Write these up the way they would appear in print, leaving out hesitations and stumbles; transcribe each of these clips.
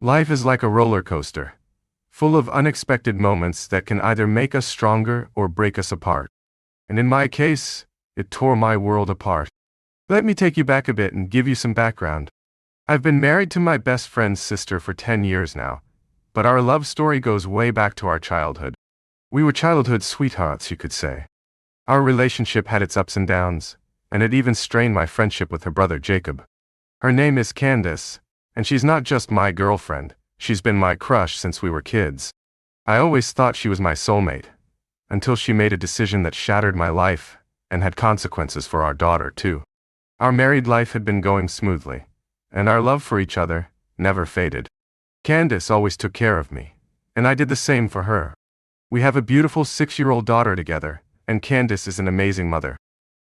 Life is like a roller coaster, full of unexpected moments that can either make us stronger or break us apart. And in my case, it tore my world apart. Let me take you back a bit and give you some background. I've been married to my best friend's sister for 10 years now, but our love story goes way back to our childhood. We were childhood sweethearts, you could say. Our relationship had its ups and downs, and it even strained my friendship with her brother Jacob. Her name is Candace, and she's not just my girlfriend, she's been my crush since we were kids. I always thought she was my soulmate, until she made a decision that shattered my life, and had consequences for our daughter too. Our married life had been going smoothly, and our love for each other never faded. Candace always took care of me, and I did the same for her. We have a beautiful 6-year-old daughter together, and Candace is an amazing mother.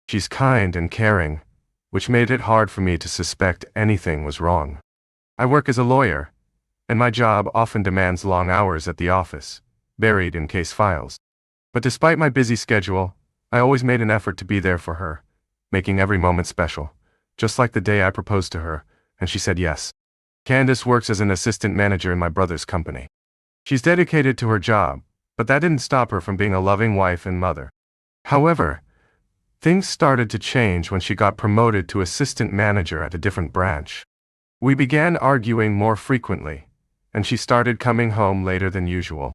She's kind and caring, which made it hard for me to suspect anything was wrong. I work as a lawyer, and my job often demands long hours at the office, buried in case files. But despite my busy schedule, I always made an effort to be there for her, making every moment special, just like the day I proposed to her, and she said yes. Candace works as an assistant manager in my brother's company. She's dedicated to her job, but that didn't stop her from being a loving wife and mother. However, things started to change when she got promoted to assistant manager at a different branch. We began arguing more frequently, and she started coming home later than usual.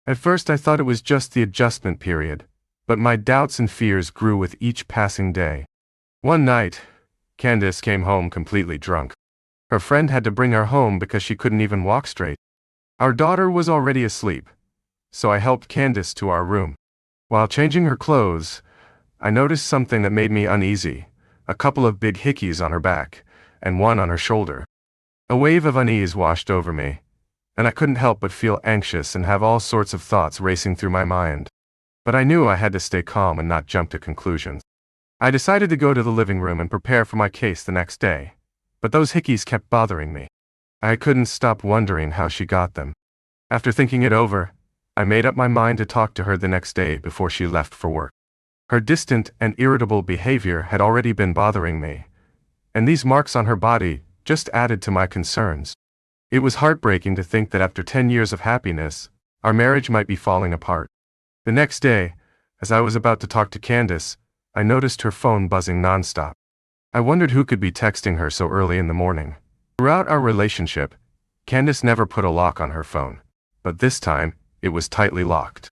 At first I thought it was just the adjustment period, but my doubts and fears grew with each passing day. One night, Candace came home completely drunk. Her friend had to bring her home because she couldn't even walk straight. Our daughter was already asleep, so I helped Candace to our room. While changing her clothes, I noticed something that made me uneasy, a couple of big hickeys on her back, and one on her shoulder. A wave of unease washed over me, and I couldn't help but feel anxious and have all sorts of thoughts racing through my mind. But I knew I had to stay calm and not jump to conclusions. I decided to go to the living room and prepare for my case the next day, but those hickeys kept bothering me. I couldn't stop wondering how she got them. After thinking it over, I made up my mind to talk to her the next day before she left for work. Her distant and irritable behavior had already been bothering me, and these marks on her body just added to my concerns. It was heartbreaking to think that after 10 years of happiness, our marriage might be falling apart. The next day, as I was about to talk to Candace, I noticed her phone buzzing nonstop. I wondered who could be texting her so early in the morning. Throughout our relationship, Candace never put a lock on her phone, but this time, it was tightly locked.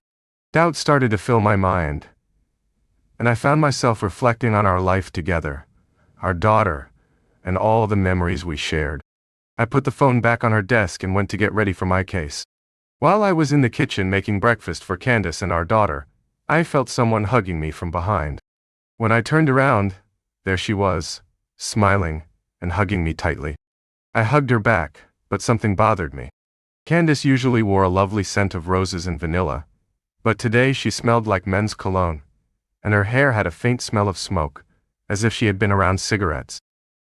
Doubt started to fill my mind, and I found myself reflecting on our life together, our daughter, and all the memories we shared. I put the phone back on her desk and went to get ready for my case. While I was in the kitchen making breakfast for Candace and our daughter, I felt someone hugging me from behind. When I turned around, there she was, smiling and hugging me tightly. I hugged her back, but something bothered me. Candace usually wore a lovely scent of roses and vanilla, but today she smelled like men's cologne, and her hair had a faint smell of smoke, as if she had been around cigarettes.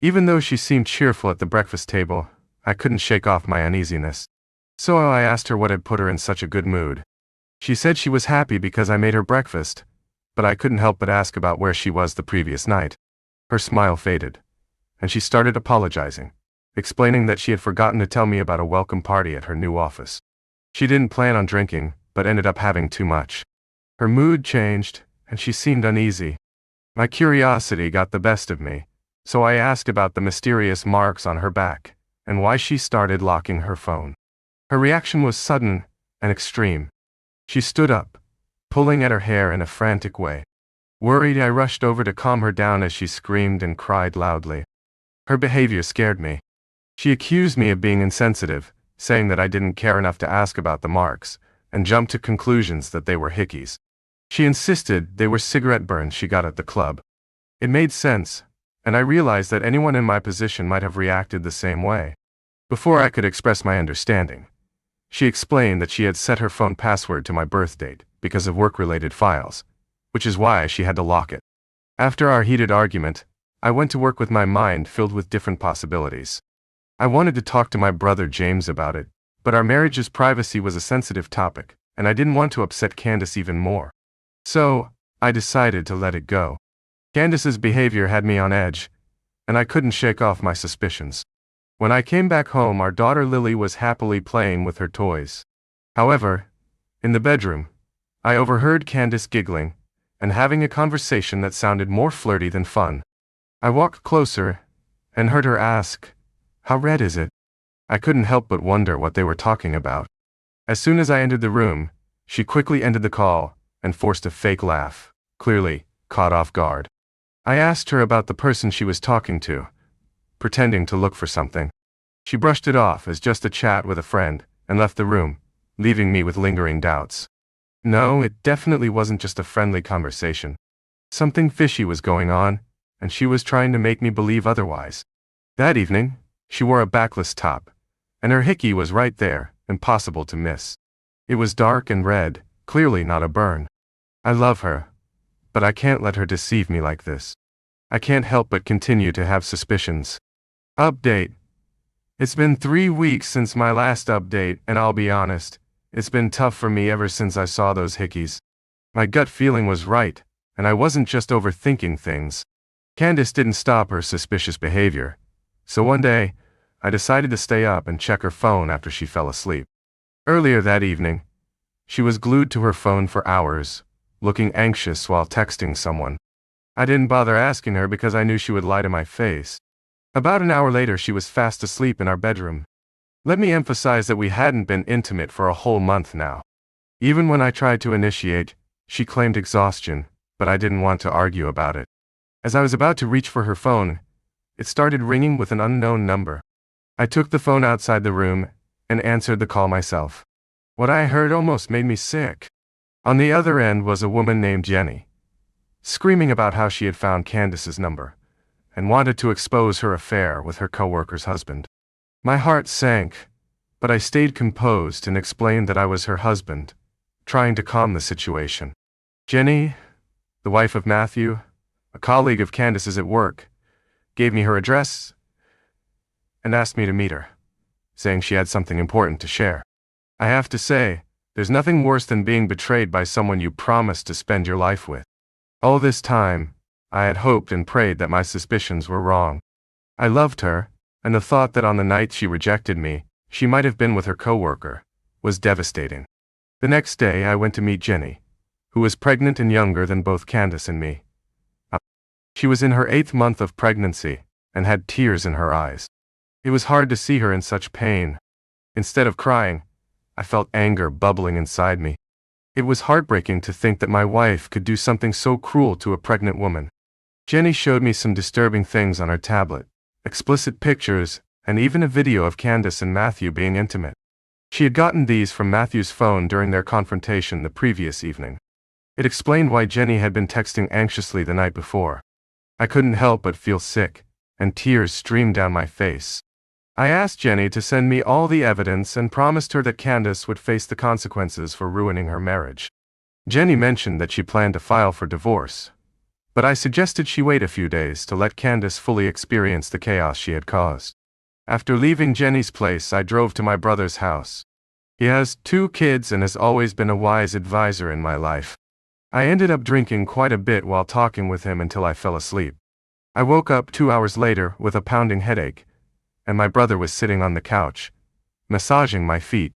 Even though she seemed cheerful at the breakfast table, I couldn't shake off my uneasiness. So I asked her what had put her in such a good mood. She said she was happy because I made her breakfast, but I couldn't help but ask about where she was the previous night. Her smile faded, and she started apologizing, explaining that she had forgotten to tell me about a welcome party at her new office. She didn't plan on drinking, but ended up having too much. Her mood changed, and she seemed uneasy. My curiosity got the best of me, so I asked about the mysterious marks on her back, and why she started locking her phone. Her reaction was sudden and extreme. She stood up, pulling at her hair in a frantic way. Worried, I rushed over to calm her down as she screamed and cried loudly. Her behavior scared me. She accused me of being insensitive, saying that I didn't care enough to ask about the marks, and jumped to conclusions that they were hickeys. She insisted they were cigarette burns she got at the club. It made sense, and I realized that anyone in my position might have reacted the same way. Before I could express my understanding, she explained that she had set her phone password to my birth date because of work-related files, which is why she had to lock it. After our heated argument, I went to work with my mind filled with different possibilities. I wanted to talk to my brother James about it, but our marriage's privacy was a sensitive topic, and I didn't want to upset Candace even more. So, I decided to let it go. Candace's behavior had me on edge, and I couldn't shake off my suspicions. When I came back home, our daughter Lily was happily playing with her toys. However, in the bedroom, I overheard Candace giggling and having a conversation that sounded more flirty than fun. I walked closer and heard her ask, "How red is it?" I couldn't help but wonder what they were talking about. As soon as I entered the room, she quickly ended the call and forced a fake laugh, clearly caught off guard. I asked her about the person she was talking to, pretending to look for something. She brushed it off as just a chat with a friend and left the room, leaving me with lingering doubts. No, it definitely wasn't just a friendly conversation. Something fishy was going on, and she was trying to make me believe otherwise. That evening, she wore a backless top, and her hickey was right there, impossible to miss. It was dark and red, clearly not a burn. I love her, but I can't let her deceive me like this. I can't help but continue to have suspicions. Update. It's been 3 weeks since my last update, and I'll be honest, it's been tough for me ever since I saw those hickeys. My gut feeling was right, and I wasn't just overthinking things. Candace didn't stop her suspicious behavior, so one day, I decided to stay up and check her phone after she fell asleep. Earlier that evening, she was glued to her phone for hours, looking anxious while texting someone. I didn't bother asking her because I knew she would lie to my face. About an hour later, she was fast asleep in our bedroom. Let me emphasize that we hadn't been intimate for a whole month now. Even when I tried to initiate, she claimed exhaustion, but I didn't want to argue about it. As I was about to reach for her phone, it started ringing with an unknown number. I took the phone outside the room and answered the call myself. What I heard almost made me sick. On the other end was a woman named Jenny, screaming about how she had found Candace's number and wanted to expose her affair with her coworker's husband. My heart sank, but I stayed composed and explained that I was her husband, trying to calm the situation. Jenny, the wife of Matthew, a colleague of Candace's at work, gave me her address and asked me to meet her, saying she had something important to share. I have to say, there's nothing worse than being betrayed by someone you promised to spend your life with. All this time, I had hoped and prayed that my suspicions were wrong. I loved her, and the thought that on the night she rejected me, she might have been with her coworker, was devastating. The next day, I went to meet Jenny, who was pregnant and younger than both Candace and me. She was in her 8th month of pregnancy and had tears in her eyes. It was hard to see her in such pain. Instead of crying, I felt anger bubbling inside me. It was heartbreaking to think that my wife could do something so cruel to a pregnant woman. Jenny showed me some disturbing things on her tablet, explicit pictures, and even a video of Candace and Matthew being intimate. She had gotten these from Matthew's phone during their confrontation the previous evening. It explained why Jenny had been texting anxiously the night before. I couldn't help but feel sick, and tears streamed down my face. I asked Jenny to send me all the evidence and promised her that Candace would face the consequences for ruining her marriage. Jenny mentioned that she planned to file for divorce, but I suggested she wait a few days to let Candace fully experience the chaos she had caused. After leaving Jenny's place, I drove to my brother's house. He has 2 kids and has always been a wise advisor in my life. I ended up drinking quite a bit while talking with him until I fell asleep. I woke up 2 hours later with a pounding headache, and my brother was sitting on the couch, massaging my feet.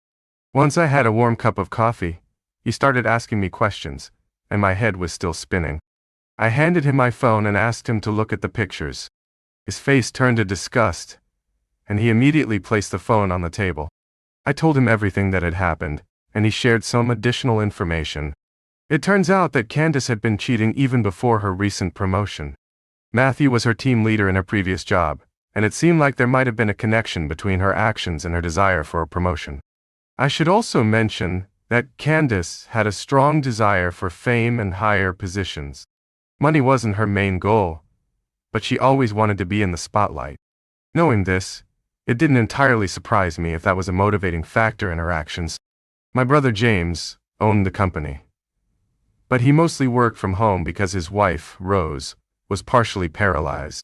Once I had a warm cup of coffee, he started asking me questions, and my head was still spinning. I handed him my phone and asked him to look at the pictures. His face turned to disgust, and he immediately placed the phone on the table. I told him everything that had happened, and he shared some additional information. It turns out that Candace had been cheating even before her recent promotion. Matthew was her team leader in her previous job, and it seemed like there might have been a connection between her actions and her desire for a promotion. I should also mention that Candace had a strong desire for fame and higher positions. Money wasn't her main goal, but she always wanted to be in the spotlight. Knowing this, it didn't entirely surprise me if that was a motivating factor in her actions. My brother James owned the company, but he mostly worked from home because his wife, Rose, was partially paralyzed.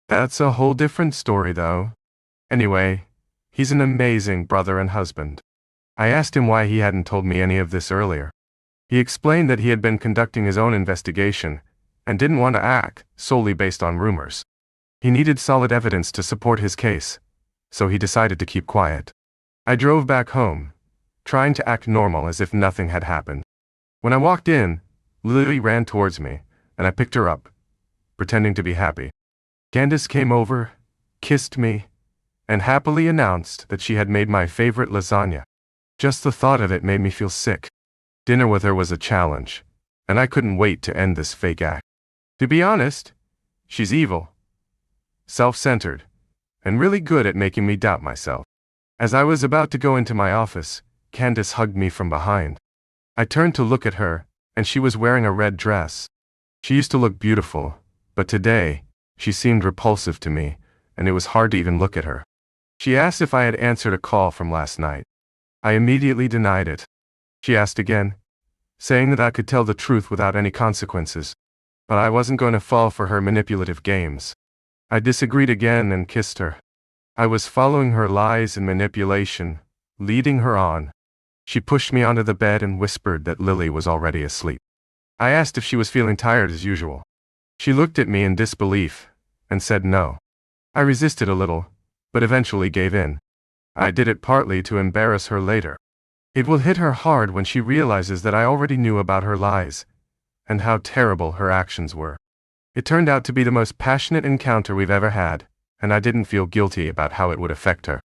That's a whole different story, though. Anyway, he's an amazing brother and husband. I asked him why he hadn't told me any of this earlier. He explained that he had been conducting his own investigation and didn't want to act solely based on rumors. He needed solid evidence to support his case, so he decided to keep quiet. I drove back home, trying to act normal as if nothing had happened. When I walked in, Lily ran towards me, and I picked her up, pretending to be happy. Candace came over, kissed me, and happily announced that she had made my favorite lasagna. Just the thought of it made me feel sick. Dinner with her was a challenge, and I couldn't wait to end this fake act. To be honest, she's evil, self-centered, and really good at making me doubt myself. As I was about to go into my office, Candace hugged me from behind. I turned to look at her, and she was wearing a red dress. She used to look beautiful, but today, she seemed repulsive to me, and it was hard to even look at her. She asked if I had answered a call from last night. I immediately denied it. She asked again, saying that I could tell the truth without any consequences, but I wasn't going to fall for her manipulative games. I disagreed again and kissed her. I was following her lies and manipulation, leading her on. She pushed me onto the bed and whispered that Lily was already asleep. I asked if she was feeling tired as usual. She looked at me in disbelief and said no. I resisted a little, but eventually gave in. I did it partly to embarrass her later. It will hit her hard when she realizes that I already knew about her lies and how terrible her actions were. It turned out to be the most passionate encounter we've ever had, and I didn't feel guilty about how it would affect her.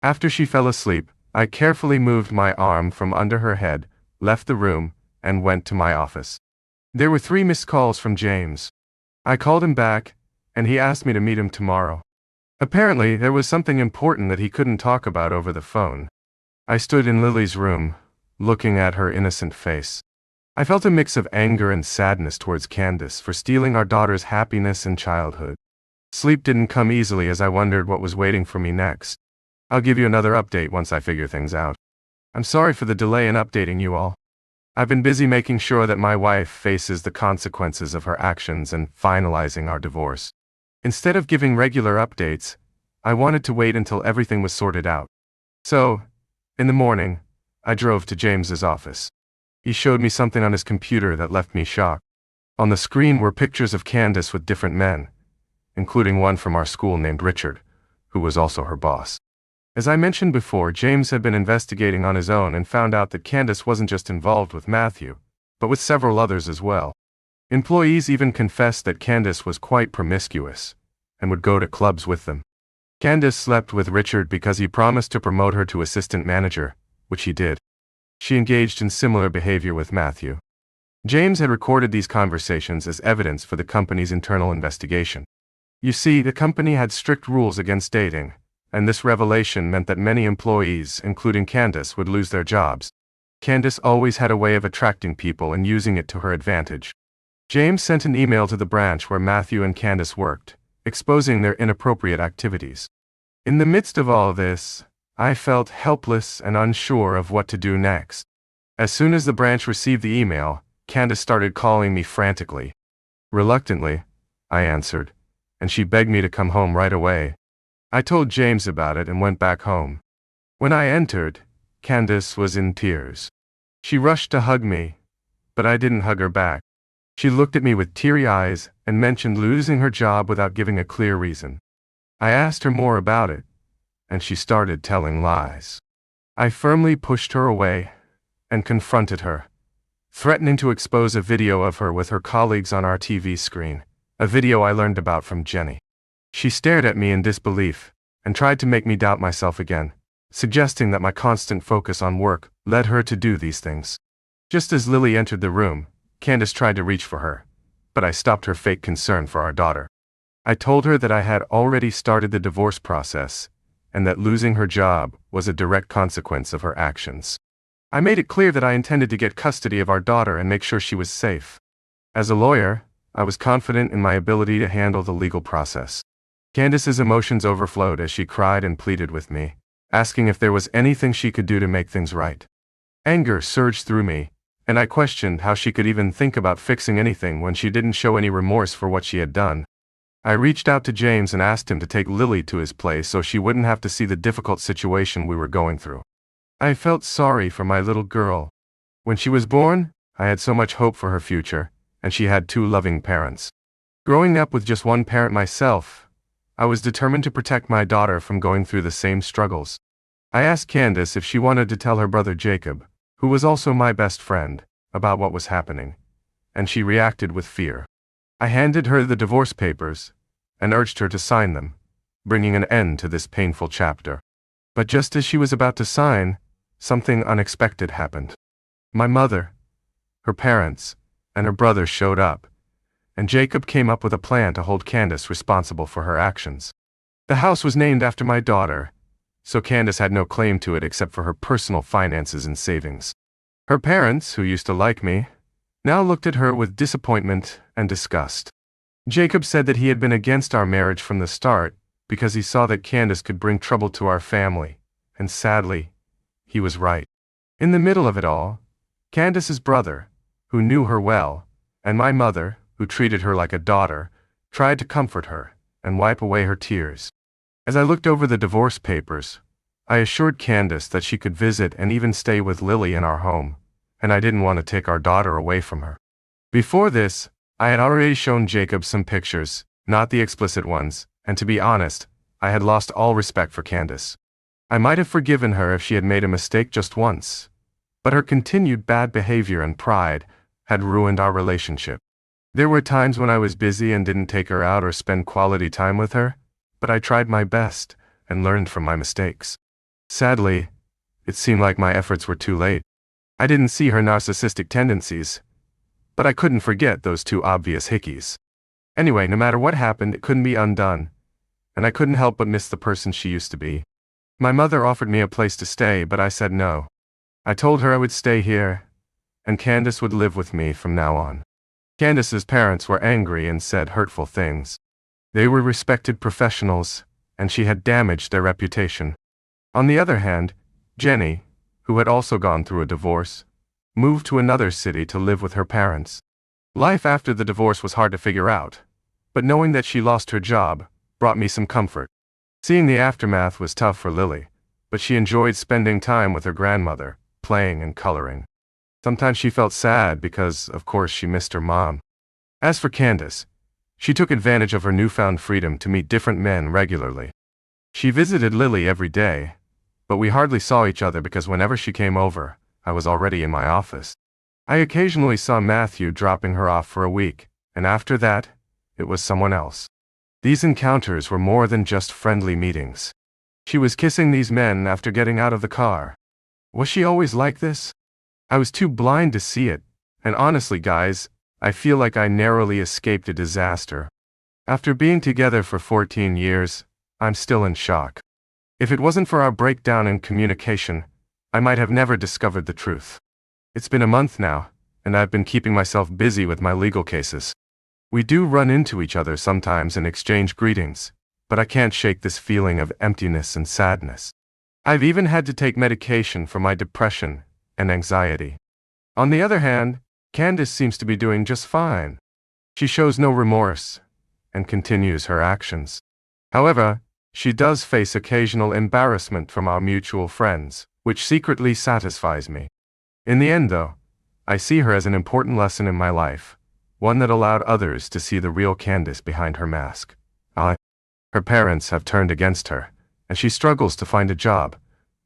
After she fell asleep, I carefully moved my arm from under her head, left the room, and went to my office. There were 3 missed calls from James. I called him back, and he asked me to meet him tomorrow. Apparently, there was something important that he couldn't talk about over the phone. I stood in Lily's room, looking at her innocent face. I felt a mix of anger and sadness towards Candace for stealing our daughter's happiness and childhood. Sleep didn't come easily as I wondered what was waiting for me next. I'll give you another update once I figure things out. I'm sorry for the delay in updating you all. I've been busy making sure that my wife faces the consequences of her actions and finalizing our divorce. Instead of giving regular updates, I wanted to wait until everything was sorted out. So, in the morning, I drove to James's office. He showed me something on his computer that left me shocked. On the screen were pictures of Candace with different men, including one from our school named Richard, who was also her boss. As I mentioned before, James had been investigating on his own and found out that Candace wasn't just involved with Matthew, but with several others as well. Employees even confessed that Candace was quite promiscuous and would go to clubs with them. Candace slept with Richard because he promised to promote her to assistant manager, which he did. She engaged in similar behavior with Matthew. James had recorded these conversations as evidence for the company's internal investigation. You see, the company had strict rules against dating, and this revelation meant that many employees, including Candace, would lose their jobs. Candace always had a way of attracting people and using it to her advantage. James sent an email to the branch where Matthew and Candace worked, exposing their inappropriate activities. In the midst of all this, I felt helpless and unsure of what to do next. As soon as the branch received the email, Candace started calling me frantically. Reluctantly, I answered, and she begged me to come home right away. I told James about it and went back home. When I entered, Candace was in tears. She rushed to hug me, but I didn't hug her back. She looked at me with teary eyes and mentioned losing her job without giving a clear reason. I asked her more about it, and she started telling lies. I firmly pushed her away and confronted her, threatening to expose a video of her with her colleagues on our TV screen, a video I learned about from Jenny. She stared at me in disbelief and tried to make me doubt myself again, suggesting that my constant focus on work led her to do these things. Just as Lily entered the room, Candace tried to reach for her, but I stopped her fake concern for our daughter. I told her that I had already started the divorce process and that losing her job was a direct consequence of her actions. I made it clear that I intended to get custody of our daughter and make sure she was safe. As a lawyer, I was confident in my ability to handle the legal process. Candace's emotions overflowed as she cried and pleaded with me, asking if there was anything she could do to make things right. Anger surged through me, and I questioned how she could even think about fixing anything when she didn't show any remorse for what she had done. I reached out to James and asked him to take Lily to his place so she wouldn't have to see the difficult situation we were going through. I felt sorry for my little girl. When she was born, I had so much hope for her future, and she had 2 loving parents. Growing up with just one parent myself, I was determined to protect my daughter from going through the same struggles. I asked Candace if she wanted to tell her brother Jacob, who was also my best friend, about what was happening, and she reacted with fear. I handed her the divorce papers and urged her to sign them, bringing an end to this painful chapter. But just as she was about to sign, something unexpected happened. My mother, her parents, and her brother showed up, and Jacob came up with a plan to hold Candace responsible for her actions. The house was named after my daughter, so Candace had no claim to it except for her personal finances and savings. Her parents, who used to like me, now looked at her with disappointment and disgust. Jacob said that he had been against our marriage from the start because he saw that Candace could bring trouble to our family, and sadly, he was right. In the middle of it all, Candace's brother, who knew her well, and my mother, who treated her like a daughter, tried to comfort her and wipe away her tears. As I looked over the divorce papers, I assured Candace that she could visit and even stay with Lily in our home, and I didn't want to take our daughter away from her. Before this, I had already shown Jacob some pictures, not the explicit ones, and to be honest, I had lost all respect for Candace. I might have forgiven her if she had made a mistake just once, but her continued bad behavior and pride had ruined our relationship. There were times when I was busy and didn't take her out or spend quality time with her, but I tried my best and learned from my mistakes. Sadly, it seemed like my efforts were too late. I didn't see her narcissistic tendencies, but I couldn't forget those two obvious hickeys. Anyway, no matter what happened, it couldn't be undone, and I couldn't help but miss the person she used to be. My mother offered me a place to stay, but I said no. I told her I would stay here, and Candace would live with me from now on. Candace's parents were angry and said hurtful things. They were respected professionals, and she had damaged their reputation. On the other hand, Jenny, who had also gone through a divorce, moved to another city to live with her parents. Life after the divorce was hard to figure out, but knowing that she lost her job brought me some comfort. Seeing the aftermath was tough for Lily, but she enjoyed spending time with her grandmother, playing and coloring. Sometimes she felt sad because, of course, she missed her mom. As for Candace, she took advantage of her newfound freedom to meet different men regularly. She visited Lily every day, but we hardly saw each other because whenever she came over, I was already in my office. I occasionally saw Matthew dropping her off for a week, and after that, it was someone else. These encounters were more than just friendly meetings. She was kissing these men after getting out of the car. Was she always like this? I was too blind to see it, and honestly, guys, I feel like I narrowly escaped a disaster. After being together for 14 years, I'm still in shock. If it wasn't for our breakdown in communication, I might have never discovered the truth. It's been a month now, and I've been keeping myself busy with my legal cases. We do run into each other sometimes and exchange greetings, but I can't shake this feeling of emptiness and sadness. I've even had to take medication for my depression and anxiety. On the other hand, Candace seems to be doing just fine. She shows no remorse and continues her actions. However, she does face occasional embarrassment from our mutual friends, which secretly satisfies me. In the end, though, I see her as an important lesson in my life, one that allowed others to see the real Candace behind her mask. Her parents have turned against her, and she struggles to find a job,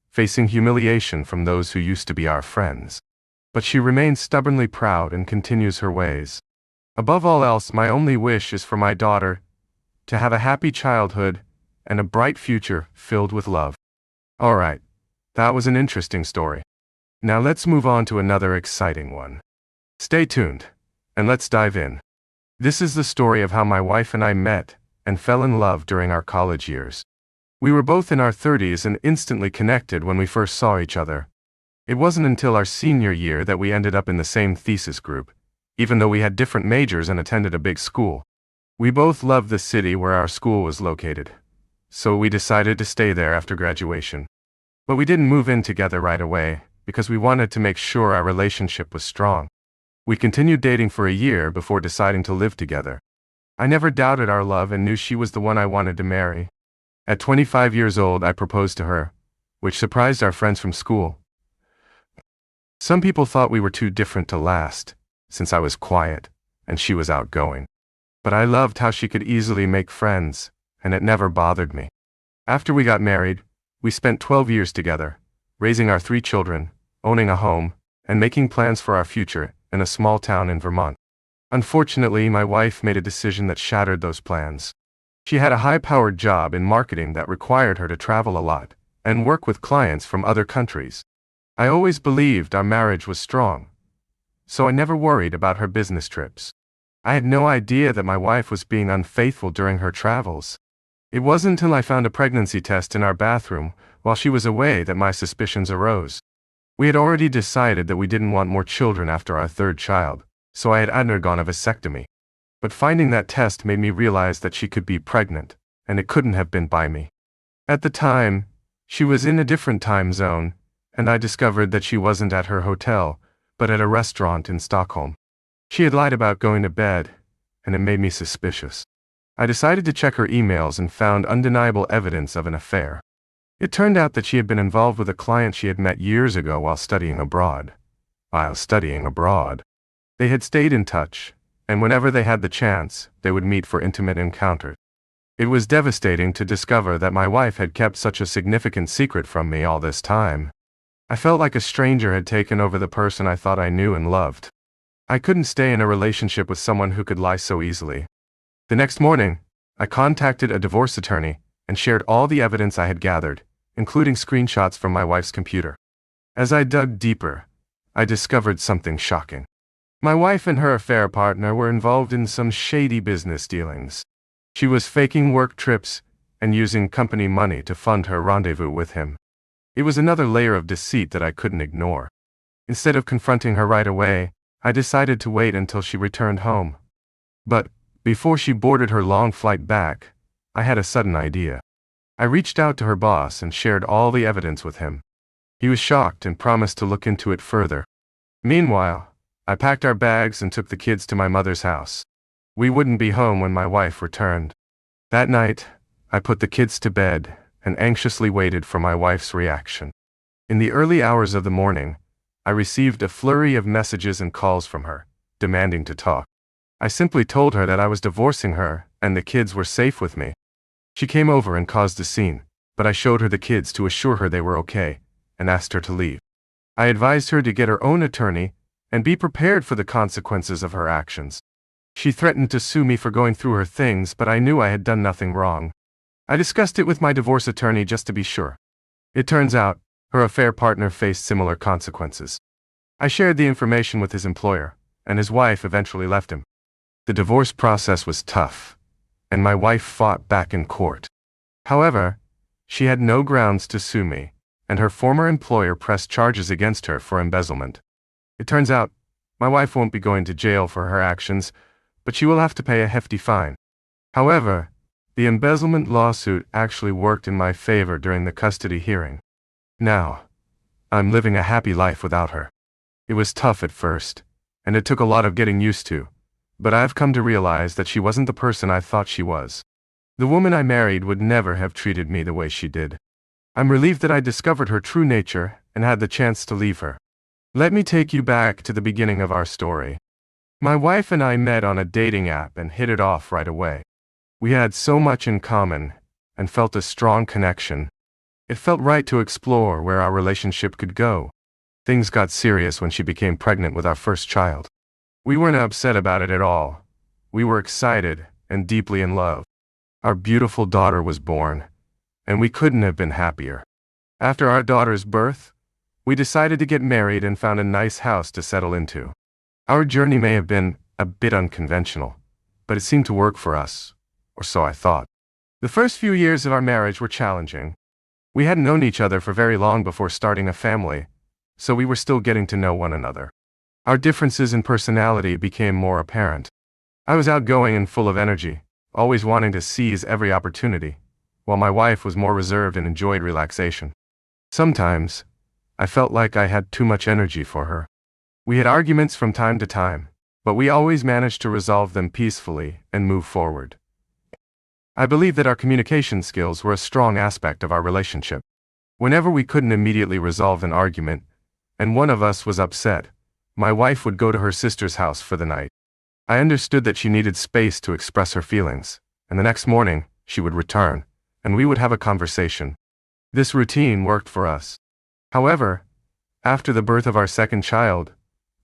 facing humiliation from those who used to be our friends. But she remains stubbornly proud and continues her ways. Above all else, my only wish is for my daughter to have a happy childhood and a bright future filled with love. Alright, that was an interesting story. Now let's move on to another exciting one. Stay tuned, and let's dive in. This is the story of how my wife and I met and fell in love during our college years. We were both in our 30s and instantly connected when we first saw each other. It wasn't until our senior year that we ended up in the same thesis group, even though we had different majors and attended a big school. We both loved the city where our school was located, so we decided to stay there after graduation. But we didn't move in together right away, because we wanted to make sure our relationship was strong. We continued dating for a year before deciding to live together. I never doubted our love and knew she was the one I wanted to marry. At 25 years old, I proposed to her, which surprised our friends from school. Some people thought we were too different to last, since I was quiet and she was outgoing. But I loved how she could easily make friends and it never bothered me. After we got married, we spent 12 years together, raising our 3 children, owning a home, and making plans for our future in a small town in Vermont. Unfortunately, my wife made a decision that shattered those plans. She had a high-powered job in marketing that required her to travel a lot and work with clients from other countries. I always believed our marriage was strong, so I never worried about her business trips. I had no idea that my wife was being unfaithful during her travels. It wasn't until I found a pregnancy test in our bathroom while she was away that my suspicions arose. We had already decided that we didn't want more children after our 3rd child, so I had undergone a vasectomy. But finding that test made me realize that she could be pregnant, and it couldn't have been by me. At the time, she was in a different time zone, and I discovered that she wasn't at her hotel, but at a restaurant in Stockholm. She had lied about going to bed, and it made me suspicious. I decided to check her emails and found undeniable evidence of an affair. It turned out that she had been involved with a client she had met years ago while studying abroad. They had stayed in touch, and whenever they had the chance, they would meet for intimate encounters. It was devastating to discover that my wife had kept such a significant secret from me all this time. I felt like a stranger had taken over the person I thought I knew and loved. I couldn't stay in a relationship with someone who could lie so easily. The next morning, I contacted a divorce attorney and shared all the evidence I had gathered, including screenshots from my wife's computer. As I dug deeper, I discovered something shocking. My wife and her affair partner were involved in some shady business dealings. She was faking work trips and using company money to fund her rendezvous with him. It was another layer of deceit that I couldn't ignore. Instead of confronting her right away, I decided to wait until she returned home. But before she boarded her long flight back, I had a sudden idea. I reached out to her boss and shared all the evidence with him. He was shocked and promised to look into it further. Meanwhile, I packed our bags and took the kids to my mother's house. We wouldn't be home when my wife returned. That night, I put the kids to bed and anxiously waited for my wife's reaction. In the early hours of the morning, I received a flurry of messages and calls from her, demanding to talk. I simply told her that I was divorcing her and the kids were safe with me. She came over and caused a scene, but I showed her the kids to assure her they were okay and asked her to leave. I advised her to get her own attorney and be prepared for the consequences of her actions. She threatened to sue me for going through her things, but I knew I had done nothing wrong. I discussed it with my divorce attorney just to be sure. It turns out, her affair partner faced similar consequences. I shared the information with his employer, and his wife eventually left him. The divorce process was tough, and my wife fought back in court. However, she had no grounds to sue me, and her former employer pressed charges against her for embezzlement. It turns out, my wife won't be going to jail for her actions, but she will have to pay a hefty fine. However, the embezzlement lawsuit actually worked in my favor during the custody hearing. Now, I'm living a happy life without her. It was tough at first, and it took a lot of getting used to, but I've come to realize that she wasn't the person I thought she was. The woman I married would never have treated me the way she did. I'm relieved that I discovered her true nature and had the chance to leave her. Let me take you back to the beginning of our story. My wife and I met on a dating app and hit it off right away. We had so much in common and felt a strong connection. It felt right to explore where our relationship could go. Things got serious when she became pregnant with our first child. We weren't upset about it at all. We were excited and deeply in love. Our beautiful daughter was born, and we couldn't have been happier. After our daughter's birth, we decided to get married and found a nice house to settle into. Our journey may have been a bit unconventional, but it seemed to work for us, or so I thought. The first few years of our marriage were challenging. We hadn't known each other for very long before starting a family, so we were still getting to know one another. Our differences in personality became more apparent. I was outgoing and full of energy, always wanting to seize every opportunity, while my wife was more reserved and enjoyed relaxation. Sometimes, I felt like I had too much energy for her. We had arguments from time to time, but we always managed to resolve them peacefully and move forward. I believe that our communication skills were a strong aspect of our relationship. Whenever we couldn't immediately resolve an argument, and one of us was upset, my wife would go to her sister's house for the night. I understood that she needed space to express her feelings, and the next morning, she would return, and we would have a conversation. This routine worked for us. However, after the birth of our second child,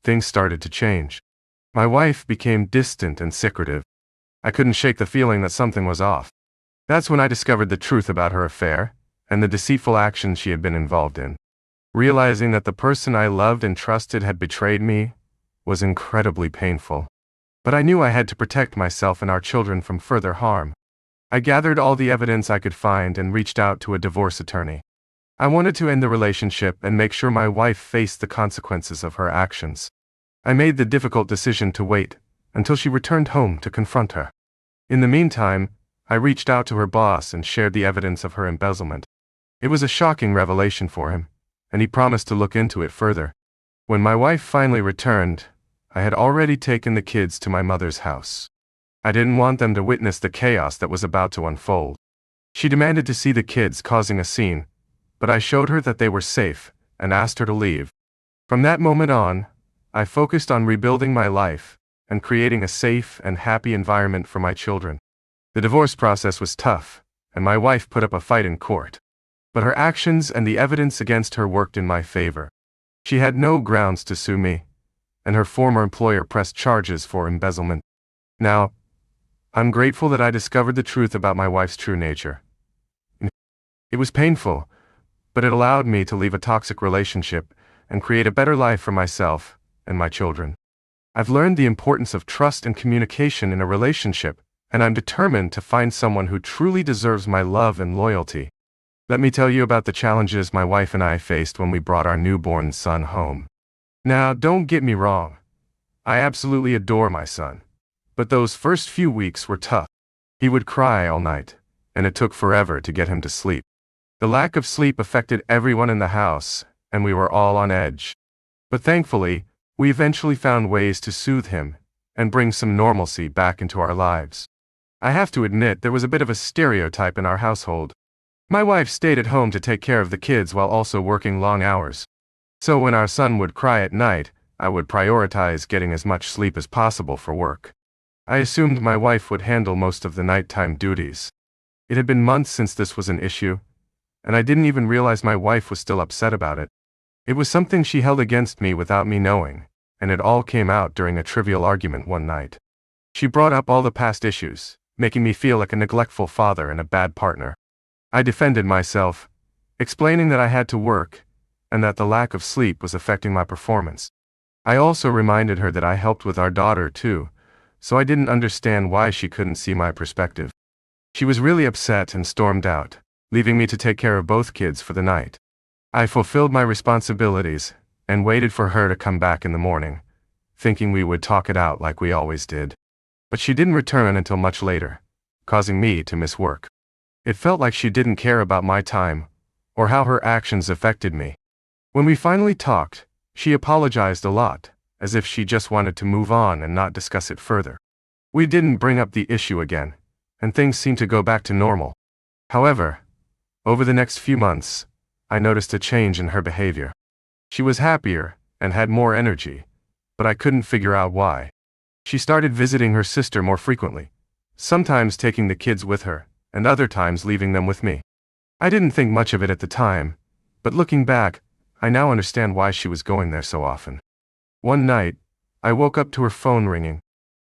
things started to change. My wife became distant and secretive. I couldn't shake the feeling that something was off. That's when I discovered the truth about her affair and the deceitful actions she had been involved in. Realizing that the person I loved and trusted had betrayed me was incredibly painful. But I knew I had to protect myself and our children from further harm. I gathered all the evidence I could find and reached out to a divorce attorney. I wanted to end the relationship and make sure my wife faced the consequences of her actions. I made the difficult decision to wait until she returned home to confront her. In the meantime, I reached out to her boss and shared the evidence of her embezzlement. It was a shocking revelation for him, and he promised to look into it further. When my wife finally returned, I had already taken the kids to my mother's house. I didn't want them to witness the chaos that was about to unfold. She demanded to see the kids causing a scene, but I showed her that they were safe and asked her to leave. From that moment on, I focused on rebuilding my life and creating a safe and happy environment for my children. The divorce process was tough, and my wife put up a fight in court. But her actions and the evidence against her worked in my favor. She had no grounds to sue me, and her former employer pressed charges for embezzlement. Now, I'm grateful that I discovered the truth about my wife's true nature. It was painful, but it allowed me to leave a toxic relationship and create a better life for myself and my children. I've learned the importance of trust and communication in a relationship, and I'm determined to find someone who truly deserves my love and loyalty. Let me tell you about the challenges my wife and I faced when we brought our newborn son home. Now, don't get me wrong. I absolutely adore my son. But those first few weeks were tough. He would cry all night, and it took forever to get him to sleep. The lack of sleep affected everyone in the house, and we were all on edge. But thankfully, we eventually found ways to soothe him and bring some normalcy back into our lives. I have to admit there was a bit of a stereotype in our household. My wife stayed at home to take care of the kids while also working long hours. So when our son would cry at night, I would prioritize getting as much sleep as possible for work. I assumed my wife would handle most of the nighttime duties. It had been months since this was an issue, and I didn't even realize my wife was still upset about it. It was something she held against me without me knowing, and it all came out during a trivial argument one night. She brought up all the past issues, making me feel like a neglectful father and a bad partner. I defended myself, explaining that I had to work, and that the lack of sleep was affecting my performance. I also reminded her that I helped with our daughter too, so I didn't understand why she couldn't see my perspective. She was really upset and stormed out, leaving me to take care of both kids for the night. I fulfilled my responsibilities and waited for her to come back in the morning, thinking we would talk it out like we always did. But she didn't return until much later, causing me to miss work. It felt like she didn't care about my time or how her actions affected me. When we finally talked, she apologized a lot, as if she just wanted to move on and not discuss it further. We didn't bring up the issue again, and things seemed to go back to normal. However, over the next few months, I noticed a change in her behavior. She was happier and had more energy, but I couldn't figure out why. She started visiting her sister more frequently, sometimes taking the kids with her, and other times leaving them with me. I didn't think much of it at the time, but looking back, I now understand why she was going there so often. One night, I woke up to her phone ringing.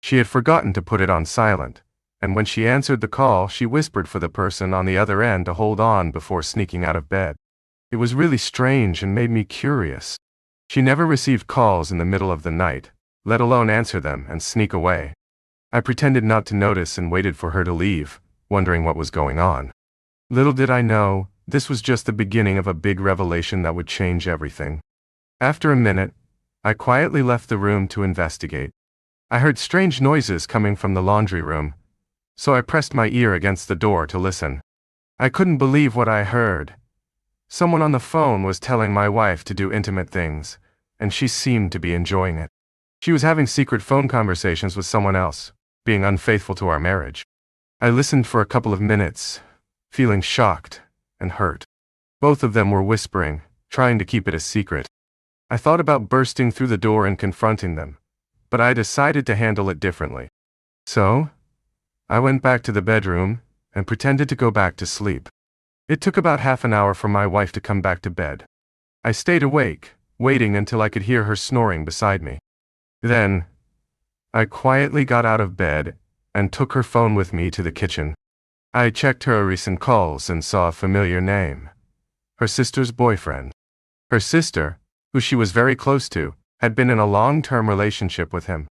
She had forgotten to put it on silent, and when she answered the call, she whispered for the person on the other end to hold on before sneaking out of bed. It was really strange and made me curious. She never received calls in the middle of the night, let alone answer them and sneak away. I pretended not to notice and waited for her to leave, wondering what was going on. Little did I know, this was just the beginning of a big revelation that would change everything. After a minute, I quietly left the room to investigate. I heard strange noises coming from the laundry room, so I pressed my ear against the door to listen. I couldn't believe what I heard. Someone on the phone was telling my wife to do intimate things, and she seemed to be enjoying it. She was having secret phone conversations with someone else, being unfaithful to our marriage. I listened for a couple of minutes, feeling shocked and hurt. Both of them were whispering, trying to keep it a secret. I thought about bursting through the door and confronting them, but I decided to handle it differently. So, I went back to the bedroom and pretended to go back to sleep. It took about half an hour for my wife to come back to bed. I stayed awake, waiting until I could hear her snoring beside me. Then, I quietly got out of bed and took her phone with me to the kitchen. I checked her recent calls and saw a familiar name. Her sister's boyfriend. Her sister, who she was very close to, had been in a long-term relationship with him.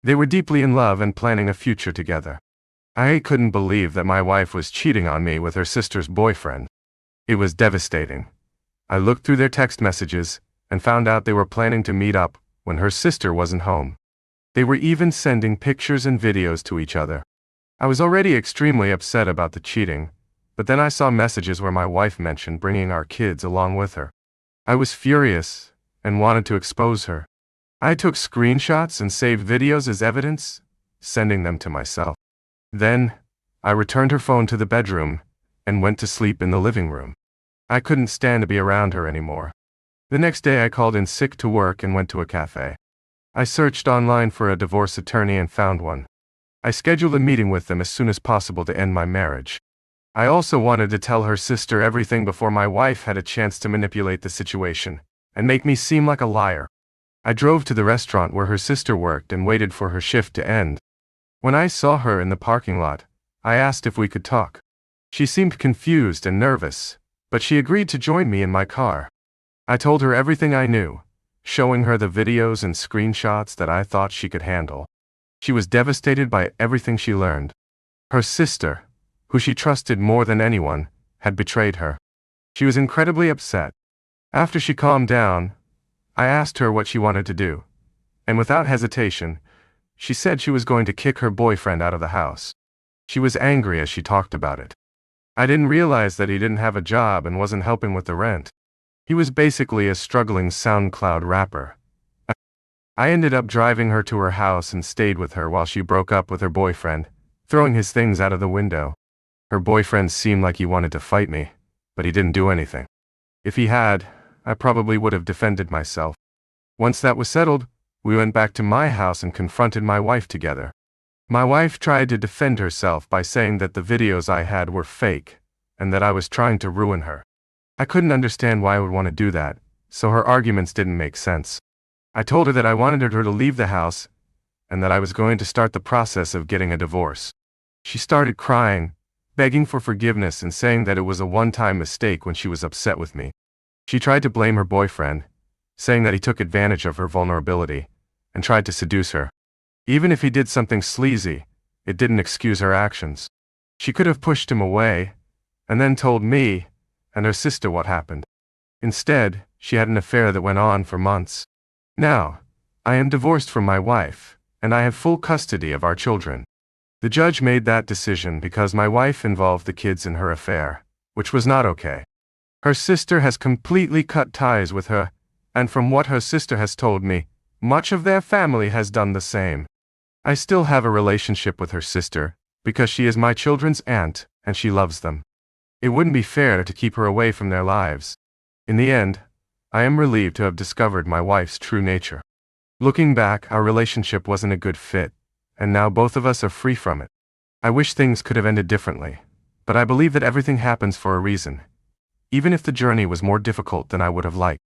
They were deeply in love and planning a future together. I couldn't believe that my wife was cheating on me with her sister's boyfriend. It was devastating. I looked through their text messages and found out they were planning to meet up when her sister wasn't home. They were even sending pictures and videos to each other. I was already extremely upset about the cheating, but then I saw messages where my wife mentioned bringing our kids along with her. I was furious and wanted to expose her. I took screenshots and saved videos as evidence, sending them to myself. Then, I returned her phone to the bedroom and went to sleep in the living room. I couldn't stand to be around her anymore. The next day I called in sick to work and went to a cafe. I searched online for a divorce attorney and found one. I scheduled a meeting with them as soon as possible to end my marriage. I also wanted to tell her sister everything before my wife had a chance to manipulate the situation and make me seem like a liar. I drove to the restaurant where her sister worked and waited for her shift to end. When I saw her in the parking lot, I asked if we could talk. She seemed confused and nervous, but she agreed to join me in my car. I told her everything I knew, showing her the videos and screenshots that I thought she could handle. She was devastated by everything she learned. Her sister, who she trusted more than anyone, had betrayed her. She was incredibly upset. After she calmed down, I asked her what she wanted to do, and without hesitation, she said she was going to kick her boyfriend out of the house. She was angry as she talked about it. I didn't realize that he didn't have a job and wasn't helping with the rent. He was basically a struggling SoundCloud rapper. I ended up driving her to her house and stayed with her while she broke up with her boyfriend, throwing his things out of the window. Her boyfriend seemed like he wanted to fight me, but he didn't do anything. If he had, I probably would have defended myself. Once that was settled, we went back to my house and confronted my wife together. My wife tried to defend herself by saying that the videos I had were fake, and that I was trying to ruin her. I couldn't understand why I would want to do that, so her arguments didn't make sense. I told her that I wanted her to leave the house, and that I was going to start the process of getting a divorce. She started crying, begging for forgiveness and saying that it was a one-time mistake when she was upset with me. She tried to blame her boyfriend, saying that he took advantage of her vulnerability, and tried to seduce her. Even if he did something sleazy, it didn't excuse her actions. She could have pushed him away, and then told me and her sister what happened. Instead, she had an affair that went on for months. Now, I am divorced from my wife, and I have full custody of our children. The judge made that decision because my wife involved the kids in her affair, which was not okay. Her sister has completely cut ties with her, and from what her sister has told me, much of their family has done the same. I still have a relationship with her sister, because she is my children's aunt, and she loves them. It wouldn't be fair to keep her away from their lives. In the end, I am relieved to have discovered my wife's true nature. Looking back, our relationship wasn't a good fit, and now both of us are free from it. I wish things could have ended differently, but I believe that everything happens for a reason, even if the journey was more difficult than I would have liked.